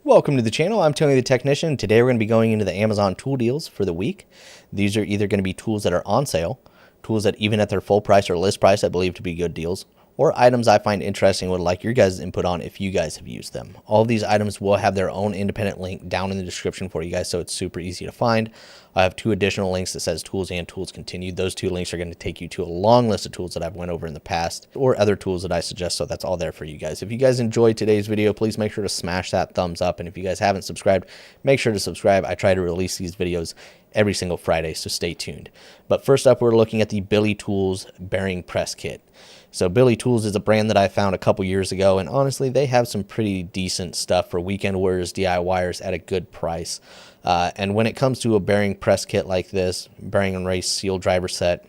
Welcome to the channel. I'm Tony the Technician. Today we're going to be going into the Amazon tool deals for the week. These are either going to be tools that are on sale, tools that even at their full price or list price I believe to be good deals, or items I find interesting and would like your guys' input on if you guys have used them. All of these items will have their own independent link down in the description for you guys, so it's super easy to find. I have two additional links that says tools and tools continued. Those two links are going to take you to a long list of tools that I've went over in the past or other tools that I suggest, so that's all there for you guys. If you guys enjoyed today's video, please make sure to smash that thumbs up, and if you guys haven't subscribed, make sure to subscribe. I try to release these videos every single Friday, so stay tuned. But first up, we're looking at the Billy Tools bearing press kit. So Billy Tools is a brand that I found a couple years ago, and honestly, they have some pretty decent stuff for weekend warriors, DIYers at a good price. And when it comes to a bearing press kit like this, bearing and race seal driver set,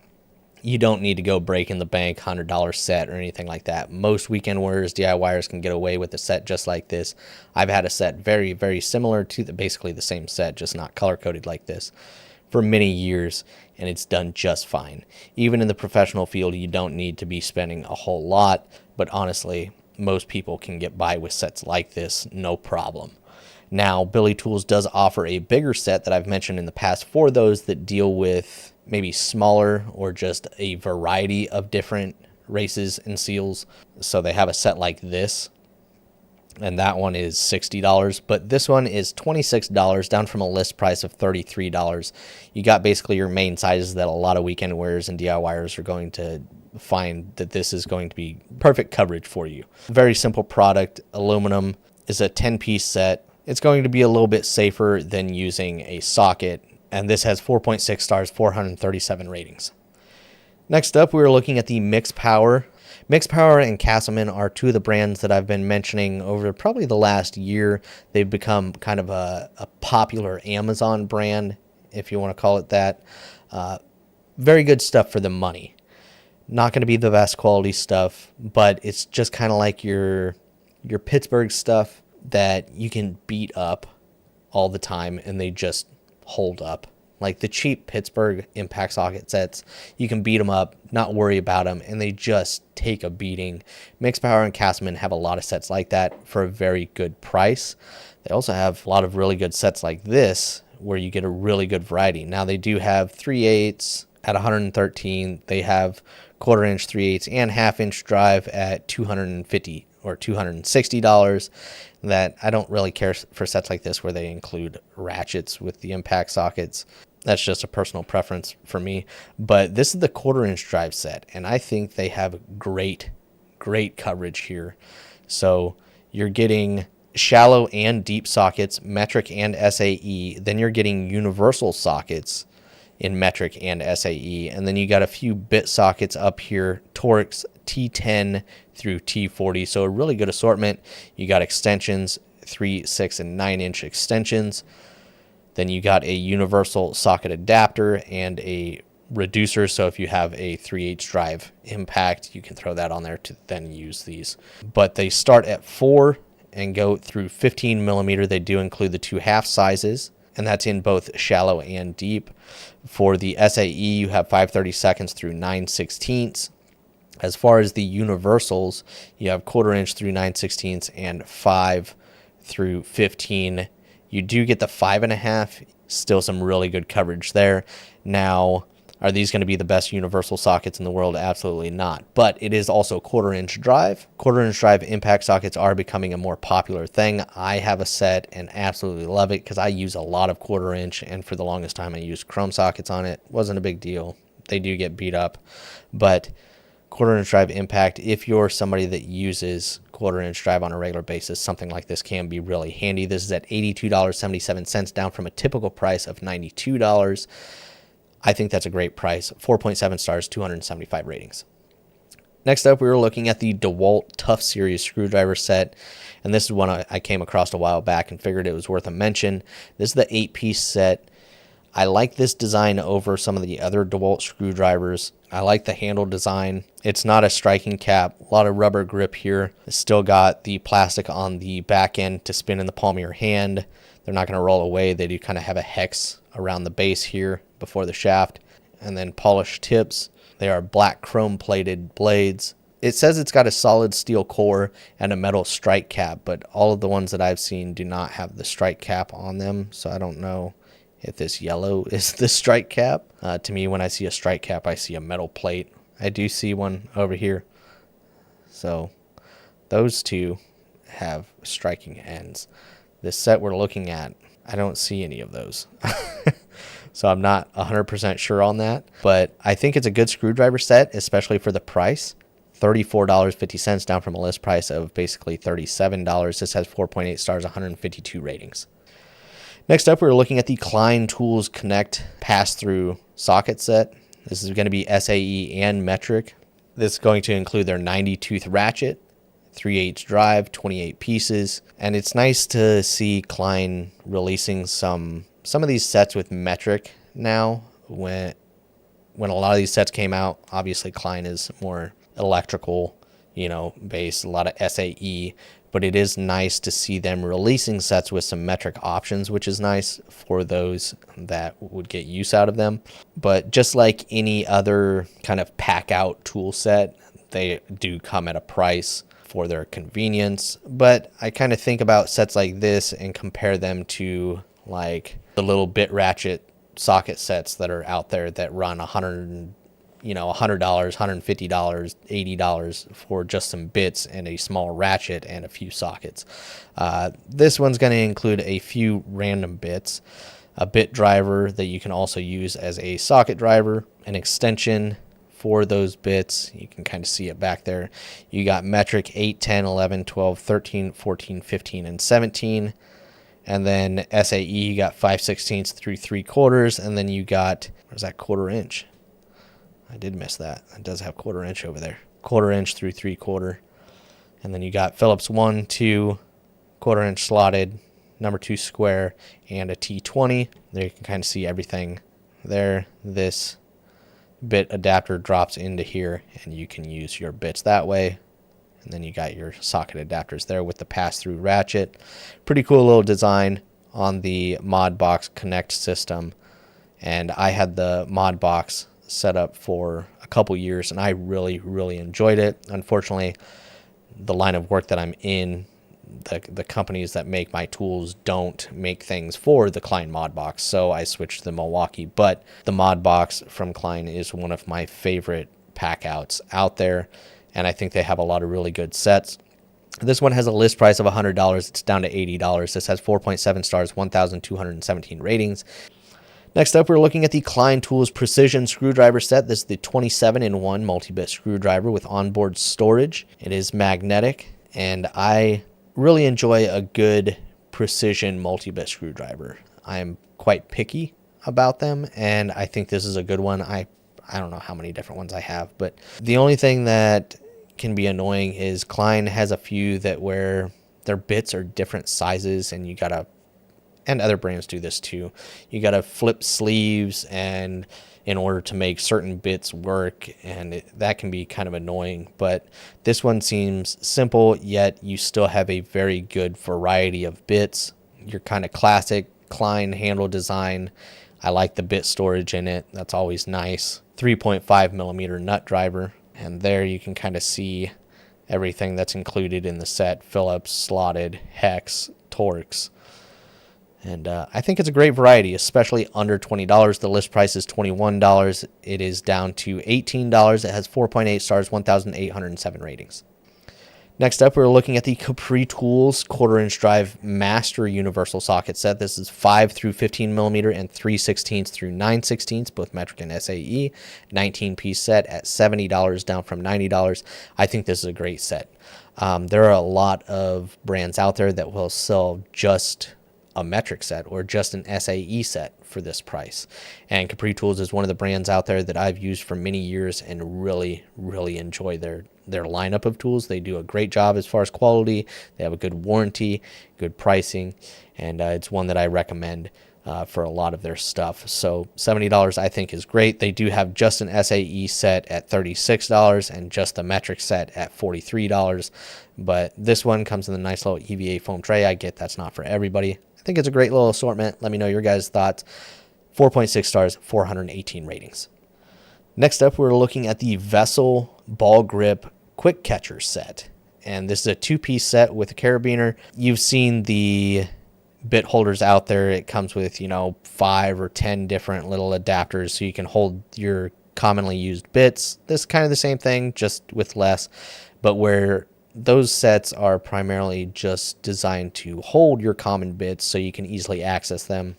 you don't need to go breaking the bank $100 set or anything like that. Most weekend warriors, DIYers can get away with a set just like this. I've had a set very, very similar to basically the same set, just not color-coded like this, for many years, and it's done just fine. Even in the professional field, you don't need to be spending a whole lot, but honestly, most people can get by with sets like this, no problem. Now, Billy Tools does offer a bigger set that I've mentioned in the past for those that deal with maybe smaller or just a variety of different races and seals. So they have a set like this, and that one is $60, but this one is $26, down from a list price of $33. You got basically your main sizes that a lot of weekend wearers and DIYers are going to find that this is going to be perfect coverage for you. Very simple product. Aluminum is a 10-piece set. It's going to be a little bit safer than using a socket, and this has 4.6 stars, 437 ratings. Next up, we're looking at the Mix Power. Mix Power and Castleman are two of the brands that I've been mentioning over probably the last year. They've become kind of a popular Amazon brand, if you want to call it that. Very good stuff for the money. Not going to be the best quality stuff, but it's just kind of like your Pittsburgh stuff that you can beat up all the time and they just hold up. Like the cheap Pittsburgh impact socket sets, you can beat them up, not worry about them, and they just take a beating. Mix Power and Castleman have a lot of sets like that for a very good price. They also have a lot of really good sets like this where you get a really good variety. Now they do have 3/8 at 113. They have 1/4 inch 3/8 and 1/2 inch drive at $250 or $260. That I don't really care for sets like this where they include ratchets with the impact sockets. That's just a personal preference for me. But this is the 1/4 inch drive set, and I think they have great coverage here. So you're getting shallow and deep sockets, metric and SAE. Then you're getting universal sockets in metric and SAE. And then you got a few bit sockets up here, Torx T10 through T40. So a really good assortment. You got extensions, 3, 6, and 9 inch extensions. Then you got a universal socket adapter and a reducer. So if you have a 3/8 drive impact, you can throw that on there to then use these. But they start at 4 and go through 15 millimeter. They do include the 2/2 sizes, and that's in both shallow and deep. For the SAE, you have 5/32 through 9/16. As far as the universals, you have 1/4 inch through 9/16 and 5 through 15. You do get the 5.5, still some really good coverage there. Now, are these going to be the best universal sockets in the world? Absolutely not. But it is also 1/4 inch drive. 1/4 inch drive impact sockets are becoming a more popular thing. I have a set and absolutely love it because I use a lot of 1/4 inch, and for the longest time I used chrome sockets on it. Wasn't a big deal. They do get beat up, but 1/4 inch drive impact, if you're somebody that uses 1/4 inch drive on a regular basis, something like this can be really handy. This is at $82.77, down from a typical price of $92. I think that's a great price. 4.7 stars, 275 ratings. Next up, we were looking at the Dewalt Tough Series screwdriver set, and this is one I came across a while back and figured it was worth a mention. This is the 8-piece set. I like this design over some of the other Dewalt screwdrivers. I like the handle design. It's not a striking cap. A lot of rubber grip here. It's still got the plastic on the back end to spin in the palm of your hand. They're not going to roll away. They do kind of have a hex around the base here before the shaft, and then polished tips. They are black chrome plated blades. It says it's got a solid steel core and a metal strike cap, but all of the ones that I've seen do not have the strike cap on them, so I don't know if this yellow is the strike cap. To me, when I see a strike cap, I see a metal plate. I do see one over here. So those two have striking ends. This set we're looking at, I don't see any of those. So I'm not 100% sure on that, but I think it's a good screwdriver set, especially for the price. $34.50 down from a list price of basically $37. This has 4.8 stars, 152 ratings. Next up, we're looking at the Klein Tools Connect pass-through socket set. This is going to be SAE and metric. This is going to include their 90-tooth ratchet, 3/8 drive, 28 pieces, and it's nice to see Klein releasing some of these sets with metric now. When a lot of these sets came out, obviously Klein is more electrical, based, a lot of SAE, but it is nice to see them releasing sets with some metric options, which is nice for those that would get use out of them. But just like any other kind of pack out tool set, they do come at a price for their convenience. But I kind of think about sets like this and compare them to like the little bit ratchet socket sets that are out there that run $100, $150, $80 for just some bits and a small ratchet and a few sockets. This one's going to include a few random bits, a bit driver that you can also use as a socket driver, an extension for those bits. You can kind of see it back there. You got metric 8, 10, 11, 12, 13, 14, 15, and 17. And then SAE, you got 5/16 through 3/4. And then you got, where's that 1/4 inch? I did miss that. It does have 1/4 inch over there. 1/4 inch through 3/4. And then you got Phillips 1, 2, 1/4 inch slotted, number 2 square, and a T20. There you can kind of see everything there. This bit adapter drops into here, and you can use your bits that way. And then you got your socket adapters there with the pass-through ratchet. Pretty cool little design on the Modbox Connect system. And I had the Modbox set up for a couple years, and I really, really enjoyed it. Unfortunately, the line of work that I'm in, the companies that make my tools don't make things for the Klein Modbox, so I switched to Milwaukee. But the Modbox from Klein is one of my favorite pack outs out there, and I think they have a lot of really good sets. This one has a list price of $100. It's down to $80. This has 4.7 stars, 1,217 ratings. Next up, we're looking at the Klein Tools Precision Screwdriver Set. This is the 27-in-1 multi-bit screwdriver with onboard storage. It is magnetic, and I really enjoy a good precision multi-bit screwdriver. I'm quite picky about them, and I think this is a good one. I don't know how many different ones I have, but the only thing that can be annoying is Klein has a few that where their bits are different sizes, and you gotta, and other brands do this too, you gotta flip sleeves and in order to make certain bits work, and that can be kind of annoying. But this one seems simple, yet you still have a very good variety of bits. Your kind of classic Klein handle design. I like the bit storage in it. That's always nice. 3.5 millimeter nut driver. And there you can kind of see everything that's included in the set. Phillips, slotted, hex, Torx. And I think it's a great variety, especially under $20. The list price is $21. It is down to $18. It has 4.8 stars, 1,807 ratings. Next up, we're looking at the Capri Tools 1/4 inch drive master universal socket set. This is 5 through 15 millimeter and 3/16 through 9/16, both metric and SAE. 19-piece set at $70, down from $90. I think this is a great set. There are a lot of brands out there that will sell just a metric set or just an SAE set for this price. And Capri Tools is one of the brands out there that I've used for many years and really, really enjoy their lineup of tools. They do a great job as far as quality. They have a good warranty, good pricing, and it's one that I recommend for a lot of their stuff. So $70 I think is great. They do have just an SAE set at $36 and just a metric set at $43. But this one comes in a nice little EVA foam tray. I get that's not for everybody. I think it's a great little assortment. Let me know your guys' thoughts. 4.6 stars, 418 ratings. Next up, we're looking at the Vessel Ball Grip quick catcher set. And this is a 2-piece set with a carabiner. You've seen the bit holders out there. It comes with, 5 or 10 different little adapters so you can hold your commonly used bits. This is kind of the same thing, just with less, but where those sets are primarily just designed to hold your common bits so you can easily access them.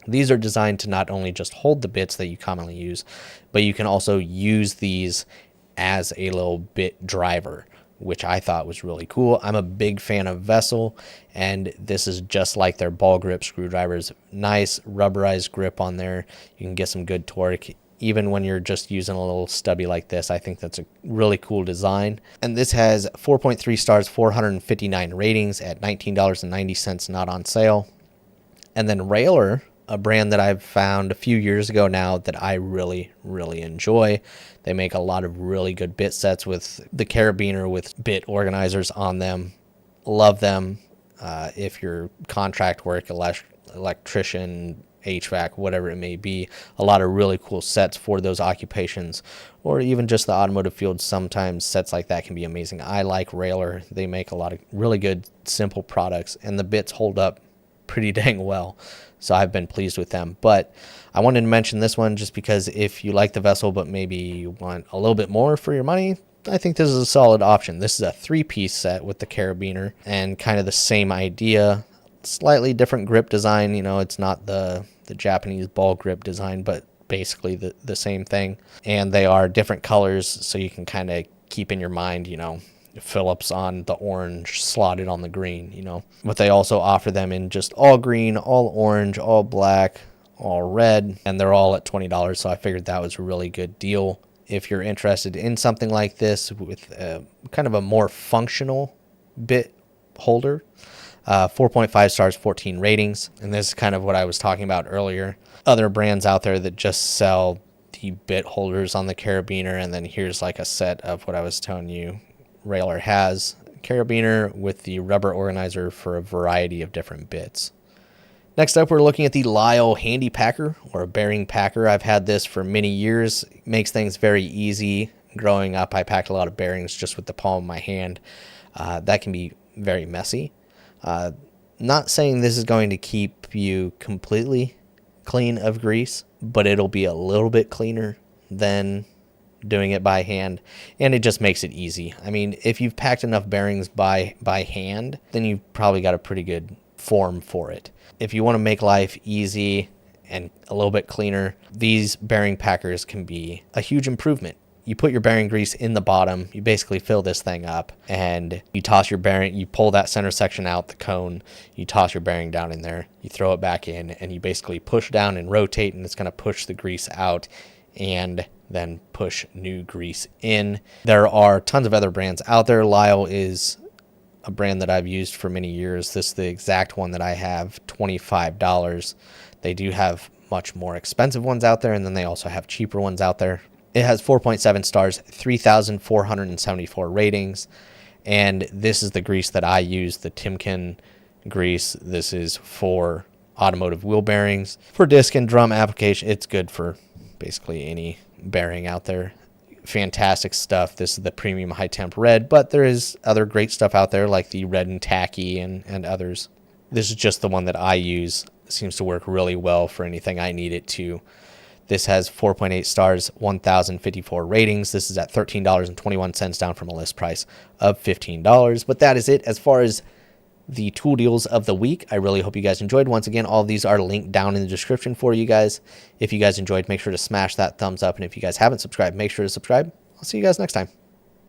These are designed to not only just hold the bits that you commonly use, but you can also use these as a little bit driver, which I thought was really cool. I'm a big fan of Vessel, and this is just like their ball grip screwdrivers. Nice rubberized grip on there. You can get some good torque. Even when you're just using a little stubby like this, I think that's a really cool design. And this has 4.3 stars, 459 ratings at $19.90, not on sale. And then Railer, a brand that I've found a few years ago now that I really, really enjoy. They make a lot of really good bit sets with the carabiner with bit organizers on them. Love them. If you're contract work, electrician, HVAC, whatever it may be, a lot of really cool sets for those occupations, or even just the automotive field. Sometimes sets like that can be amazing. I like Railer. They make a lot of really good, simple products, and the bits hold up pretty dang well. So I've been pleased with them. But I wanted to mention this one just because if you like the Vessel, but maybe you want a little bit more for your money, I think this is a solid option. This is a 3-piece set with the carabiner and kind of the same idea. Slightly different grip design. It's not the Japanese ball grip design, but basically the same thing. And they are different colors, so you can kind of keep in your mind, Phillips on the orange, slotted on the green, But they also offer them in just all green, all orange, all black, all red, and they're all at $20, so I figured that was a really good deal. If you're interested in something like this with kind of a more functional bit holder, 4.5 stars, 14 ratings. And this is kind of what I was talking about earlier. Other brands out there that just sell the bit holders on the carabiner, and then here's like a set of what I was telling you Railer has. Carabiner with the rubber organizer for a variety of different bits. Next up, we're looking at the Lisle Handy Packer, or a bearing packer. I've had this for many years. It makes things very easy. Growing up, I packed a lot of bearings just with the palm of my hand. That can be very messy. Not saying this is going to keep you completely clean of grease, but it'll be a little bit cleaner than doing it by hand, and it just makes it easy. I mean, if you've packed enough bearings by hand, then you've probably got a pretty good form for it. If you want to make life easy and a little bit cleaner, these bearing packers can be a huge improvement. You put your bearing grease in the bottom, you basically fill this thing up, and you toss your bearing, you pull that center section out, the cone, you toss your bearing down in there, you throw it back in, and you basically push down and rotate, and it's going to push the grease out and then push new grease in. There are tons of other brands out there. Lisle is a brand that I've used for many years. This is the exact one that I have, $25. They do have much more expensive ones out there, and then they also have cheaper ones out there. It has 4.7 stars, 3,474 ratings, and this is the grease that I use, the Timken grease. This is for automotive wheel bearings. For disc and drum application, it's good for basically any bearing out there. Fantastic stuff. This is the premium high temp red, but there is other great stuff out there like the red and tacky and others. This is just the one that I use. It seems to work really well for anything I need it to. This has 4.8 stars, 1,054 ratings. This is at $13.21, down from a list price of $15. But that is it as far as the tool deals of the week. I really hope you guys enjoyed. Once again, all of these are linked down in the description for you guys. If you guys enjoyed, make sure to smash that thumbs up. And if you guys haven't subscribed, make sure to subscribe. I'll see you guys next time.